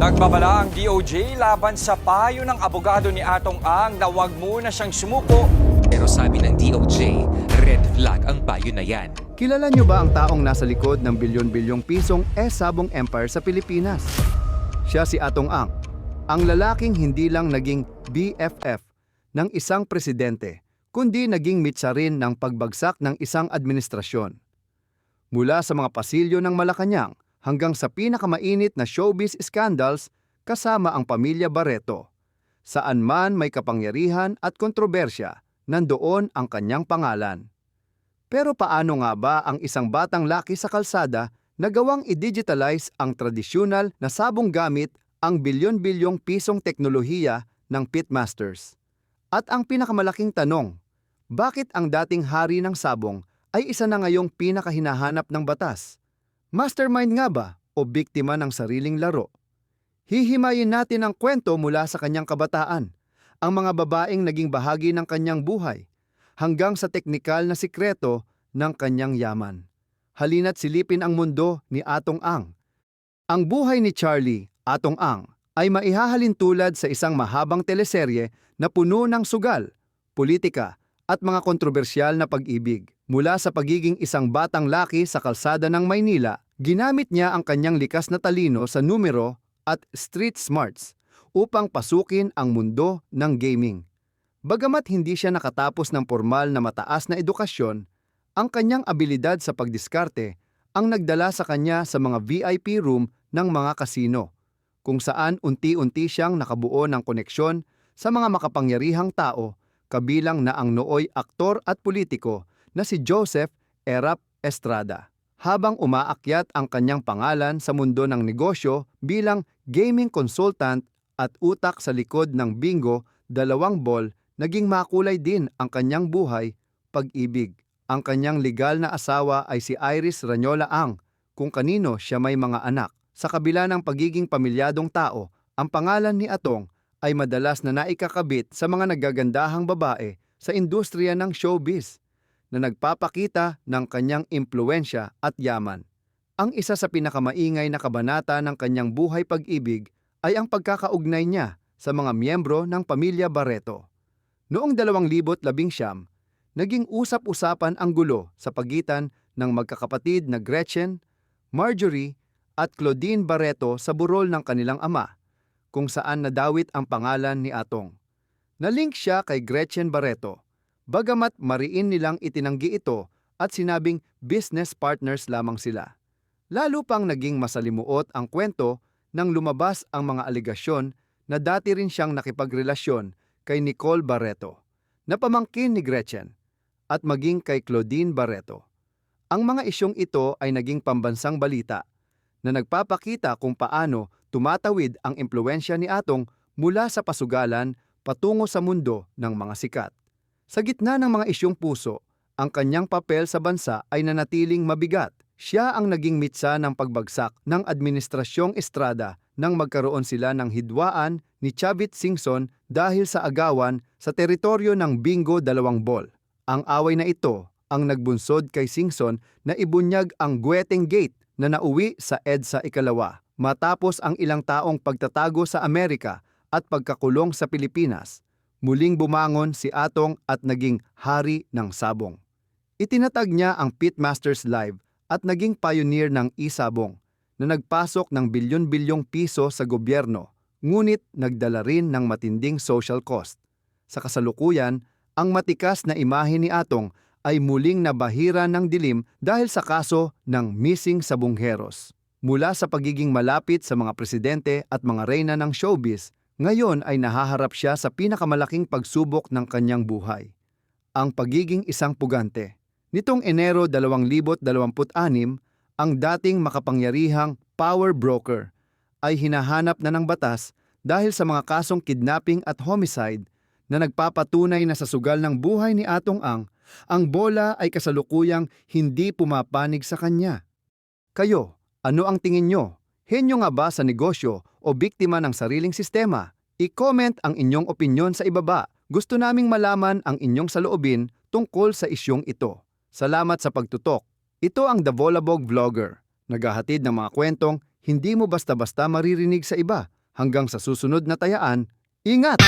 Nagbabala ang DOJ laban sa payo ng abogado ni Atong Ang na huwag muna siyang sumuko. Pero sabi ng DOJ, red flag ang payo na yan. Kilala niyo ba ang taong nasa likod ng bilyon-bilyong pisong Sabong Empire sa Pilipinas? Siya si Atong Ang, ang lalaking hindi lang naging BFF ng isang presidente, kundi naging mitsa rin ng pagbagsak ng isang administrasyon. Mula sa mga pasilyo ng Malacanang hanggang sa pinakamainit na showbiz scandals kasama ang pamilya Barreto. Saan man may kapangyarihan at kontrobersya, nandoon ang kanyang pangalan. Pero paano nga ba ang isang batang laki sa kalsada na gawang i-digitalize ang tradisyonal na sabong gamit ang bilyon-bilyong pisong teknolohiya ng Pitmasters? At ang pinakamalaking tanong, bakit ang dating hari ng sabong ay isa na ngayong pinakahinahanap ng batas? Mastermind nga ba o biktima ng sariling laro? Hihimayin natin ang kwento mula sa kanyang kabataan, ang mga babaeng naging bahagi ng kanyang buhay, hanggang sa teknikal na sikreto ng kanyang yaman. Halina't silipin ang mundo ni Atong Ang. Ang buhay ni Charlie, Atong Ang, ay maihahalin tulad sa isang mahabang teleserye na puno ng sugal, politika, at mga kontrobersyal na pag-ibig. Mula sa pagiging isang batang laki sa kalsada ng Maynila, ginamit niya ang kanyang likas na talino sa numero at street smarts upang pasukin ang mundo ng gaming. Bagamat hindi siya nakatapos ng formal na mataas na edukasyon, ang kanyang abilidad sa pagdiskarte ang nagdala sa kanya sa mga VIP room ng mga kasino, kung saan unti-unti siyang nakabuo ng koneksyon sa mga makapangyarihang tao, kabilang na ang nooy aktor at politiko na si Joseph Erap Estrada. Habang umaakyat ang kanyang pangalan sa mundo ng negosyo bilang gaming consultant at utak sa likod ng Bingo 2 Ball, naging makulay din ang kanyang buhay, pag-ibig. Ang kanyang legal na asawa ay si Iris Ranyola Ang, kung kanino siya may mga anak. Sa kabila ng pagiging pamilyadong tao, ang pangalan ni Atong ay madalas na naikakabit sa mga nagagandahang babae sa industriya ng showbiz, na nagpapakita ng kanyang impluwensya at yaman. Ang isa sa pinakamaingay na kabanata ng kanyang buhay pag-ibig ay ang pagkakaugnay niya sa mga miyembro ng pamilya Barreto. Noong 2019, naging usap-usapan ang gulo sa pagitan ng magkakapatid na Gretchen, Marjorie at Claudine Barreto sa burol ng kanilang ama, kung saan nadawit ang pangalan ni Atong. Nalink siya kay Gretchen Barreto, bagamat mariin nilang itinanggi ito at sinabing business partners lamang sila. Lalo pang naging masalimuot ang kwento nang lumabas ang mga alegasyon na dati rin siyang nakipagrelasyon kay Nicole Barreto, na pamangkin ni Gretchen, at maging kay Claudine Barreto. Ang mga isyong ito ay naging pambansang balita na nagpapakita kung paano tumatawid ang impluwensya ni Atong mula sa pasugalan patungo sa mundo ng mga sikat. Sa gitna ng mga isyong puso, ang kanyang papel sa bansa ay nanatiling mabigat. Siya ang naging mitsa ng pagbagsak ng Administrasyong Estrada nang magkaroon sila ng hidwaan ni Chavit Singson dahil sa agawan sa teritoryo ng Bingo 2 Ball. Ang away na ito ang nagbunsod kay Singson na ibunyag ang Gueteng Gate na nauwi sa EDSA ikalawa matapos ang ilang taong pagtatago sa Amerika at pagkakulong sa Pilipinas. Muling bumangon si Atong at naging hari ng sabong. Itinatag niya ang Pitmasters Live at naging pioneer ng e-sabong na nagpasok ng bilyon-bilyong piso sa gobyerno, ngunit nagdala rin ng matinding social cost. Sa kasalukuyan, ang matikas na imahe ni Atong ay muling nabahira ng dilim dahil sa kaso ng missing sabongheros. Mula sa pagiging malapit sa mga presidente at mga reyna ng showbiz, ngayon ay nahaharap siya sa pinakamalaking pagsubok ng kanyang buhay, ang pagiging isang pugante. Nitong Enero 2026, ang dating makapangyarihang power broker ay hinahanap na ng batas dahil sa mga kasong kidnapping at homicide na nagpapatunay na sa sugal ng buhay ni Atong ang bola ay kasalukuyang hindi pumapanig sa kanya. Kayo, ano ang tingin nyo? Henyo nga ba sa negosyo o biktima ng sariling sistema? I-comment ang inyong opinyon sa ibaba. Gusto naming malaman ang inyong saloobin tungkol sa isyong ito. Salamat sa pagtutok. Ito ang The Volabog Vlogger, naghahatid ng mga kwentong hindi mo basta-basta maririnig sa iba. Hanggang sa susunod na tayaan, ingat!